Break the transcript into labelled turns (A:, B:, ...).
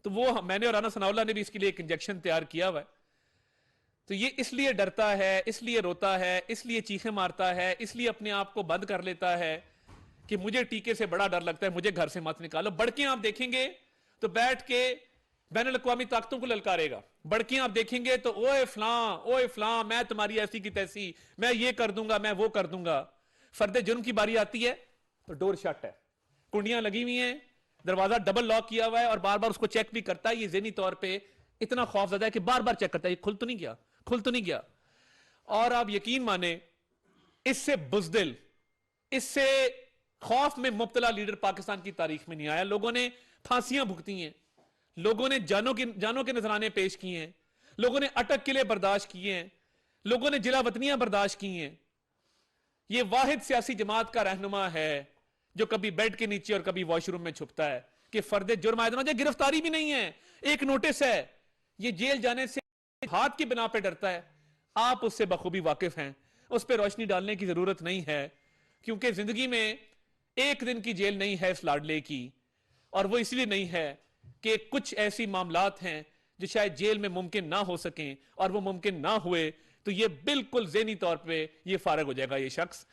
A: तो वो मैंने और राना सनाउल्लाह ने भी इसके लिए एक इंजेक्शन तैयार किया हुआ है। तो ये इसलिए डरता है, इसलिए रोता है, इसलिए चीखें मारता है, इसलिए अपने आप को बंद कर लेता है कि मुझे टीके से बड़ा डर लगता है, मुझे घर से मत निकालो। बड़कियां आप देखेंगे तो बैठ के बैनुल अक़वामी ताकतों को ललकारेगा। बड़कियां आप देखेंगे तो ओए फलां, मैं तुम्हारी ऐसी की तैसी, मैं ये कर दूंगा, मैं वो कर दूंगा। फर्द जुर्म की बारी आती है तो डोर शट है, कुंडियां लगी हुई हैं, दरवाजा डबल लॉक किया हुआ है और बार बार उसको चेक भी करता है। ये ज़हनी तौर पे इतना खौफजदा है कि बार बार चेक करता है, खुल तो नहीं गया, खुल तो नहीं गया। और आप यकीन माने, इससे बुज़दिल, इससे खौफ में मुब्तला लीडर पाकिस्तान की तारीख में नहीं आया। लोगों ने फांसियां भुगती हैं, लोगों ने जानों के नजराने पेश किए हैं, लोगों ने अटक किले बर्दाश्त किए हैं, लोगों ने जिला वतनियां बर्दाश्त की हैं। यह वाहिद सियासी जमात का रहनुमा है जो कभी बेड के नीचे और कभी वॉशरूम में छुपता है कि फर्द जुर्म आयद ना जाए। गिरफ्तारी भी नहीं है, एक नोटिस है। ये जेल जाने से हाथ की बिना पे डरता है। आप उससे बखूबी वाकिफ हैं, उस पर रोशनी डालने की जरूरत नहीं है, क्योंकि जिंदगी में एक दिन की जेल नहीं है इस लाडले की। और वो इसलिए नहीं है कि कुछ ऐसी मामलात हैं जो शायद जेल में मुमकिन ना हो सकें, और वो मुमकिन ना हुए तो ये बिल्कुल ज़हनी तौर पे ये फारग हो जाएगा ये शख्स।